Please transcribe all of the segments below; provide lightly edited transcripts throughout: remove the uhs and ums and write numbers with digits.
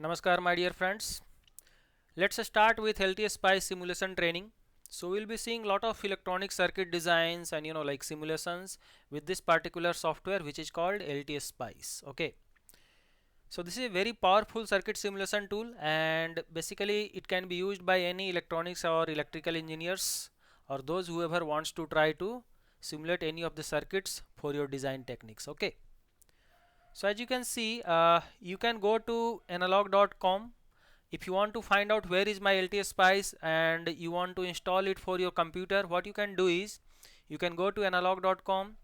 Namaskar my dear friends. Let's start with LTspice simulation training. So we'll be seeing a lot of electronic circuit designs and like simulations with this particular software which is called LTspice. Okay. So this is a very powerful circuit simulation tool, and basically it can be used by any electronics or electrical engineers or those whoever wants to try to simulate any of the circuits for your design techniques. Okay. So as you can see, you can go to analog.com. If you want to find out where is my LTspice and you want to install it for your computer, what you can do is you can go to analog.com,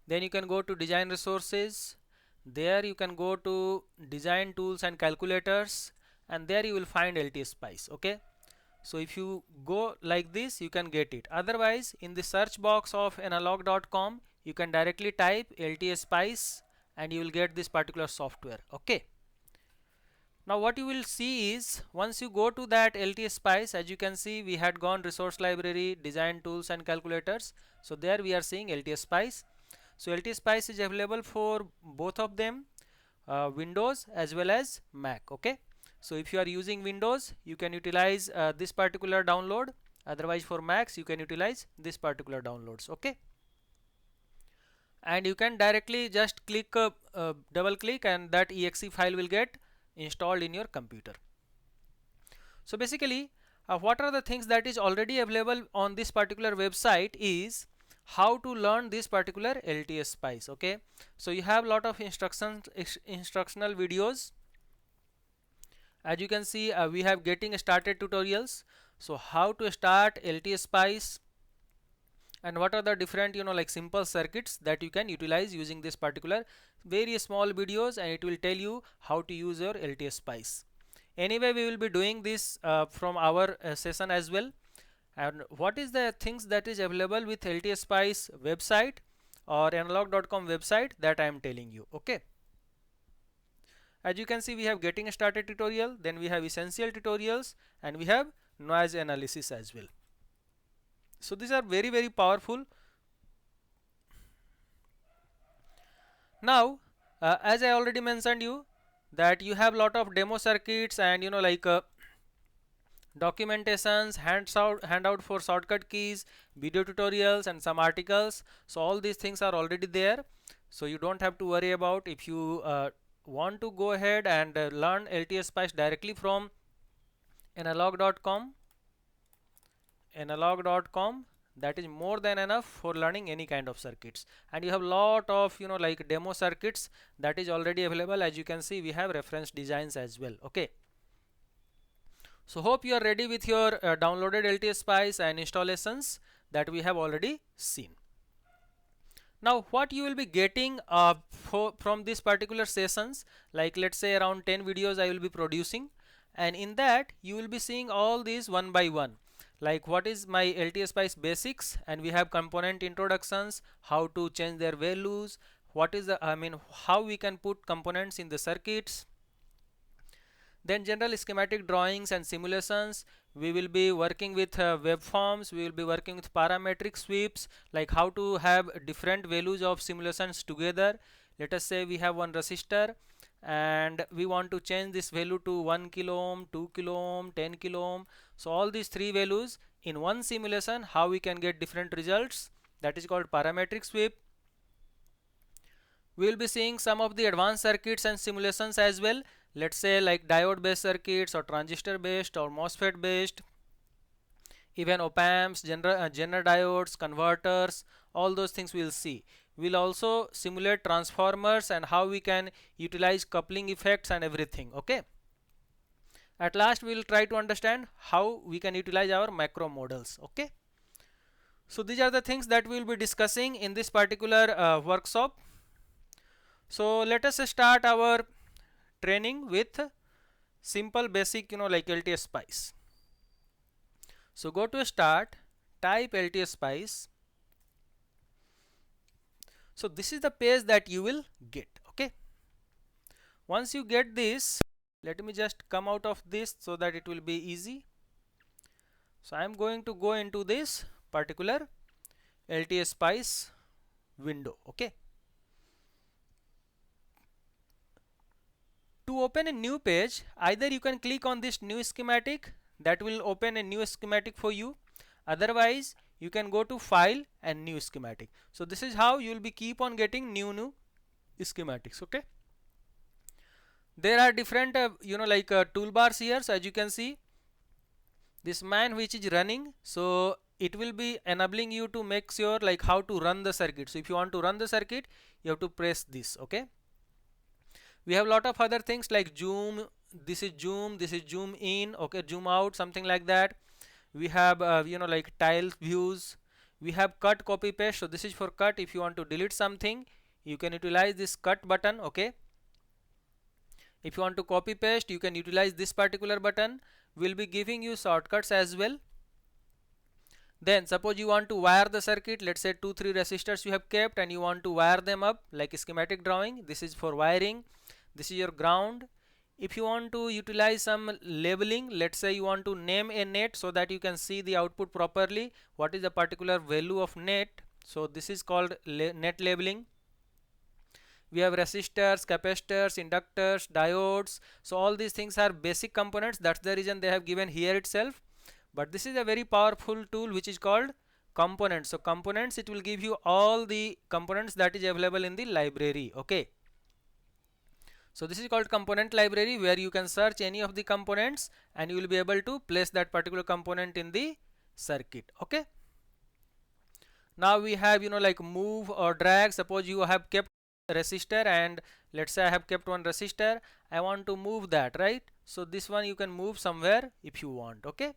then you can go to design resources, there you can go to design tools and calculators, and there you will find LTspice. Okay, so if you go like this you can get it. Otherwise, in the search box of analog.com you can directly type LTspice and you will get this particular software. Okay, now what you will see is once you go to that LTspice, as you can see we had gone resource library, design tools and calculators. So there we are seeing LTspice. So LTspice is available for both of them, Windows as well as Mac. Okay, so if you are using Windows you can utilize this particular download, otherwise for Macs you can utilize this particular downloads. Okay, and you can directly just click double click and that exe file will get installed in your computer. So basically what are the things that is already available on this particular website is how to learn this particular LTspice. Okay, so you have lot of instructional videos. As you can see, we have getting started tutorials. So how to start LTspice and what are the different like simple circuits that you can utilize using this particular very small videos, and it will tell you how to use your LTspice. Anyway, we will be doing this from our session as well. And what is the things that is available with LTspice website or analog.com website that I am telling you. Okay, as you can see we have getting started tutorial, then we have essential tutorials, and we have noise analysis as well. So these are very powerful. Now as I already mentioned you that you have lot of demo circuits and like documentations, handout for shortcut keys, video tutorials and some articles. So all these things are already there, so you don't have to worry about. If you want to go ahead and learn LTspice directly from analog.com, that is more than enough for learning any kind of circuits. And you have lot of like demo circuits that is already available. As you can see we have reference designs as well. Okay, so hope you are ready with your downloaded LTspice and installations that we have already seen. Now what you will be getting from this particular sessions, like let's say around 10 videos I will be producing, and in that you will be seeing all these one by one, like what is my LTspice basics, and we have component introductions, how to change their values, what is the how we can put components in the circuits, then general schematic drawings and simulations. We will be working with web forms, we will be working with parametric sweeps, like how to have different values of simulations together. Let us say we have one resistor and we want to change this value to 1 kilo ohm, 2 kilo ohm, 10 kilo ohm. So all these three values in one simulation, how we can get different results, that is called parametric sweep. We will be seeing some of the advanced circuits and simulations as well. Let's say like diode based circuits or transistor based or MOSFET based, even op amps, Zener diodes, converters, all those things we will see. We'll also simulate transformers and how we can utilize coupling effects and everything. Okay, at last we will try to understand how we can utilize our macro models. Okay, so these are the things that we will be discussing in this particular workshop. So let us start our training with simple basic like LTspice. So go to start, type LTspice. So this is the page that you will get. Okay, once you get this, let me just come out of this so that it will be easy. So I am going to go into this particular LTspice window. Okay, to open a new page, either you can click on this new schematic, that will open a new schematic for you. Otherwise you can go to file and new schematic. So this is how you will be keep on getting new schematics. Okay, there are different toolbars here. So as you can see, this man which is running, so it will be enabling you to make sure like how to run the circuit. So if you want to run the circuit, you have to press this. Okay, we have a lot of other things like zoom, this is zoom in, okay, zoom out, something like that. We have like tile views, we have cut, copy, paste. So this is for cut. If you want to delete something, you can utilize this cut button. Okay, if you want to copy paste, you can utilize this particular button. We'll be giving you shortcuts as well. Then suppose you want to wire the circuit, let's say 2-3 resistors you have kept and you want to wire them up like a schematic drawing. This is for wiring. This is your ground. If you want to utilize some labeling, let's say you want to name a net so that you can see the output properly, what is the particular value of net. So this is called net labeling. We have resistors, capacitors, inductors, diodes. So all these things are basic components. That's the reason they have given here itself. But this is a very powerful tool which is called components. So components, it will give you all the components that is available in the library. Okay, so this is called component library, where you can search any of the components and you will be able to place that particular component in the circuit. Okay, now we have like move or drag. Suppose you have kept resistor and let's say I have kept one resistor, I want to move that, right? So this one you can move somewhere if you want. Okay,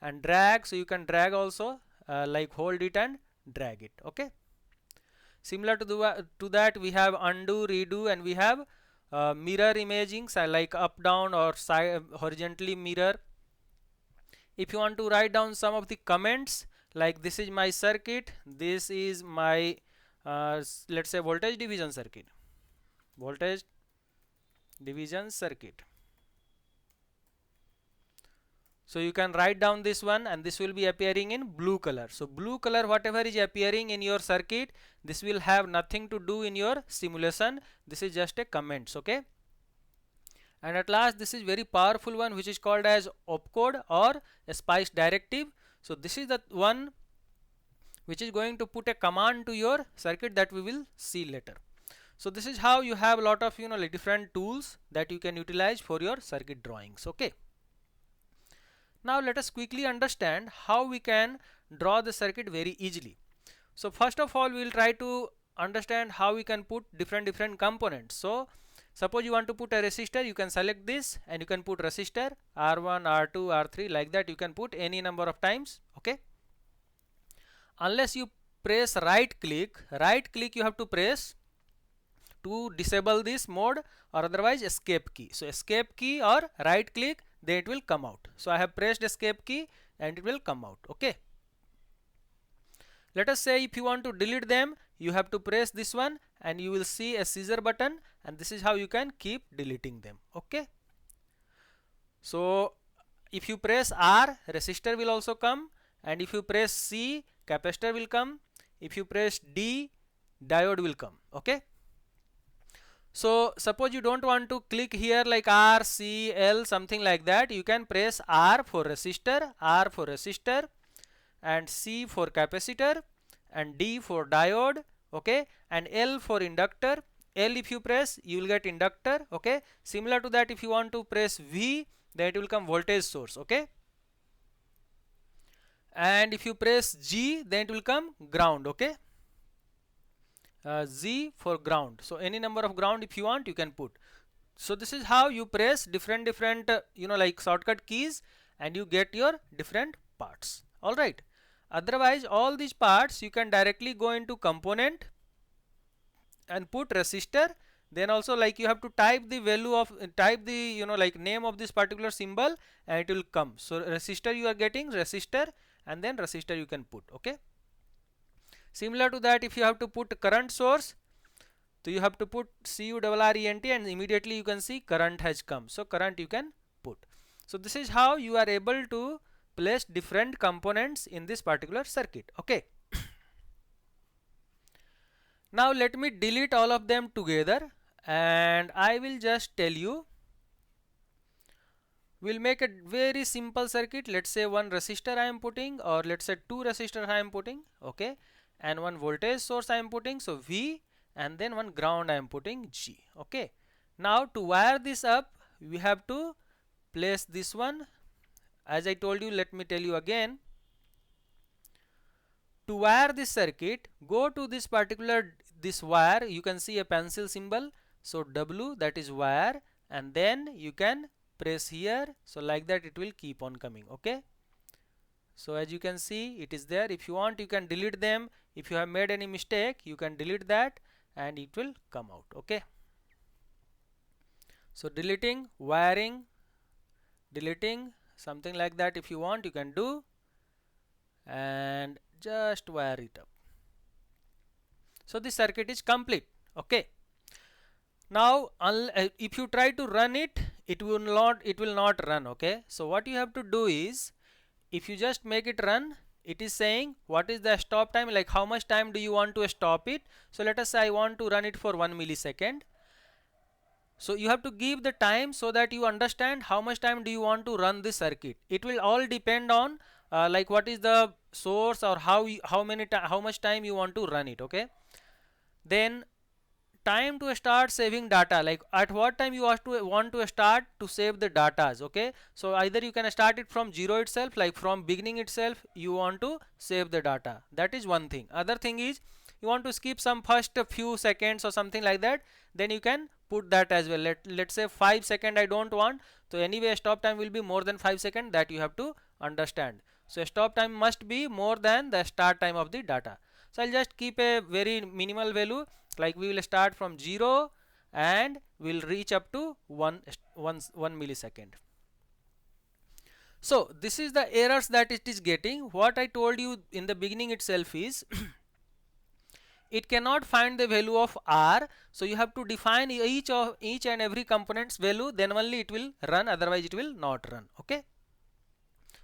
and drag, so you can drag also, like hold it and drag it. Okay, similar to that we have undo, redo, and we have mirror imaging, so like up, down, or side horizontally mirror. If you want to write down some of the comments, like this is my circuit, this is my let's say voltage division circuit, voltage division circuit. So you can write down this one and this will be appearing in blue color. So blue color, whatever is appearing in your circuit, this will have nothing to do in your simulation. This is just a comments. Okay, and at last this is very powerful one which is called as opcode or a spice directive. So this is the one which is going to put a command to your circuit that we will see later. So this is how you have a lot of like different tools that you can utilize for your circuit drawings. Okay, now let us quickly understand how we can draw the circuit very easily. So first of all, we will try to understand how we can put different components. So suppose you want to put a resistor, you can select this and you can put resistor R1, R2, R3, like that. You can put any number of times. Okay, unless you press right click you have to press to disable this mode, or otherwise escape key. So escape key or right click, then it will come out. So I have pressed escape key and it will come out. Okay, let us say if you want to delete them, you have to press this one and you will see a scissor button, and this is how you can keep deleting them. Okay, so if you press R, resistor will also come, and if you press C, capacitor will come. If you press D, diode will come. Okay, so suppose you don't want to click here like R, C, L, something like that, you can press R for resistor, and C for capacitor, and D for diode. Okay, and L for inductor. L if you press, you will get inductor. Okay, similar to that, if you want to press V, then it will come voltage source. Okay, and if you press G, then it will come ground. Okay, Z for ground. So any number of ground if you want, you can put. So this is how you press different like shortcut keys and you get your different parts. All right, otherwise all these parts you can directly go into component and put resistor. Then also like you have to type the value of like name of this particular symbol and it will come. So resistor, you are getting resistor, and then resistor you can put. Okay, similar to that, if you have to put current source, so you have to put CURRENT and immediately you can see current has come. So current you can put. So this is how you are able to place different components in this particular circuit. Okay, now let me delete all of them together and I will just tell you we'll make a very simple circuit. Let's say one resistor I am putting, or let's say two resistors I am putting, okay, and one voltage source I am putting, so V, and then one ground I am putting, G. Okay, now to wire this up, we have to place this one. As I told you, let me tell you again. To wire this circuit, go to this particular this wire. You can see a pencil symbol, so W, that is wire, and then you can press here, so like that it will keep on coming. Okay, so as you can see, it is there. If you want, you can delete them. If you have made any mistake, you can delete that and it will come out. Okay, so deleting, wiring, deleting, something like that. If you want, you can do, and just wire it up. So this circuit is complete. Okay, now if you try to run it, it will not run. Okay, so what you have to do is, if you just make it run, it is saying what is the stop time, like how much time do you want to stop it. So let us say I want to run it for 1 millisecond. So you have to give the time so that you understand how much time do you want to run this circuit. It will all depend on like what is the source, or how much time you want to run it. Okay, then time to start saving data, like at what time you want to start to save the datas. Okay, so either you can start it from zero itself, like from beginning itself you want to save the data. That is one thing. Other thing is, you want to skip some first few seconds or something like that, then you can put that as well. Let's say 5 seconds I don't want, so anyway stop time will be more than 5 seconds, that you have to understand. So stop time must be more than the start time of the data. So I'll just keep a very minimal value, like we will start from 0 and we'll reach up to 1 millisecond. So this is the errors that it is getting. What I told you in the beginning itself is it cannot find the value of R, so you have to define each and every component's value, then only it will run, otherwise it will not run. Okay,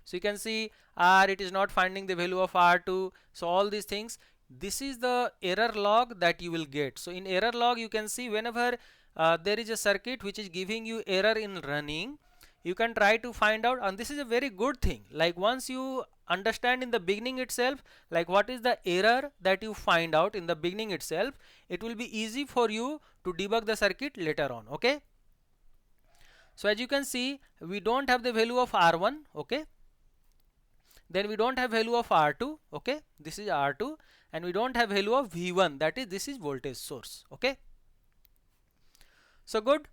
so you can see R, it is not finding the value of R2. So all these things, this is the error log that you will get. So in error log, you can see whenever there is a circuit which is giving you error in running, you can try to find out, and this is a very good thing. Like once you understand in the beginning itself, like what is the error that you find out in the beginning itself, it will be easy for you to debug the circuit later on. Okay, so as you can see, we don't have the value of R1. Okay, then we don't have value of R2. Okay, this is R2, and we don't have value of V1, that is this is voltage source. Okay, so good,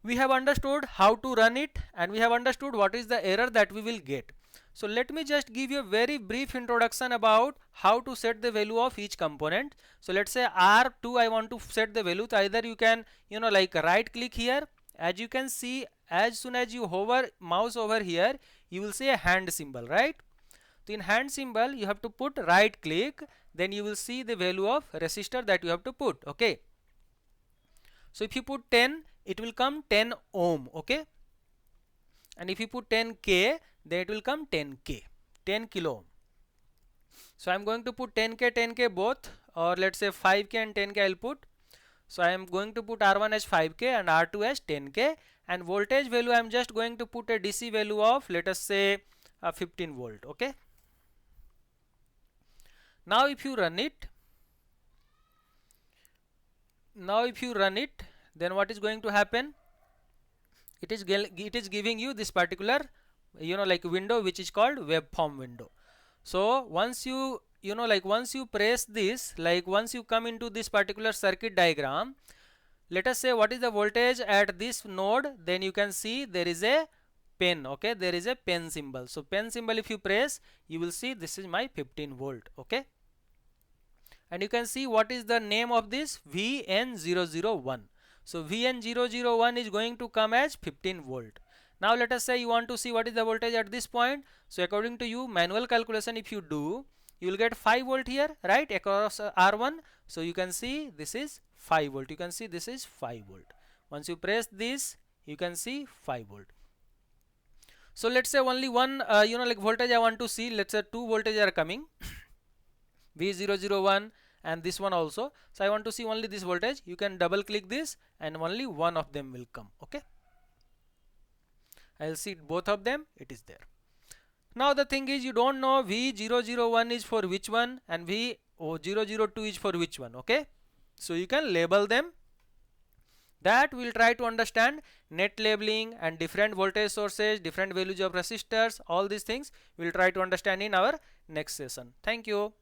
we have understood how to run it, and we have understood what is the error that we will get. So let me just give you a very brief introduction about how to set the value of each component. So let's say R2 I want to set the value. So either you can like right click here. As you can see, as soon as you hover mouse over here, you will see a hand symbol, right? So in hand symbol you have to put right click, then you will see the value of resistor that you have to put. Okay, so if you put 10, it will come 10 ohm. Okay, and if you put 10k, then it will come 10k, 10 kilo ohm. So I am going to put 10k both, or let's say 5k and 10k I'll put. So I am going to put R1 as 5k and R2 as 10k, and voltage value I am just going to put a DC value of, let us say 15 volt. Okay, now if you run it, then what is going to happen? It is giving you this particular like window which is called waveform window. So once you once you press this, like once you come into this particular circuit diagram, let us say what is the voltage at this node, then you can see there is a pen. Okay, there is a pen symbol. So pen symbol if you press, you will see this is my 15 volt. Okay, and you can see what is the name of this, VN001. So VN001 is going to come as 15 volt. Now let us say you want to see what is the voltage at this point. So according to you, manual calculation if you do, you will get 5 volt here, right, across R1. So you can see this is 5 volt. You can see this is 5 volt. Once you press this, you can see 5 volt. So let's say only one like voltage I want to see. Let's say two voltage are coming, V001 and this one also. So I want to see only this voltage. You can double click this and only one of them will come. Okay, I'll see both of them, it is there. Now the thing is, you don't know V001 is for which one and V002 is for which one. Okay, so you can label them. That we'll try to understand net labeling and different voltage sources, different values of resistors, all these things we'll try to understand in our next session. Thank you.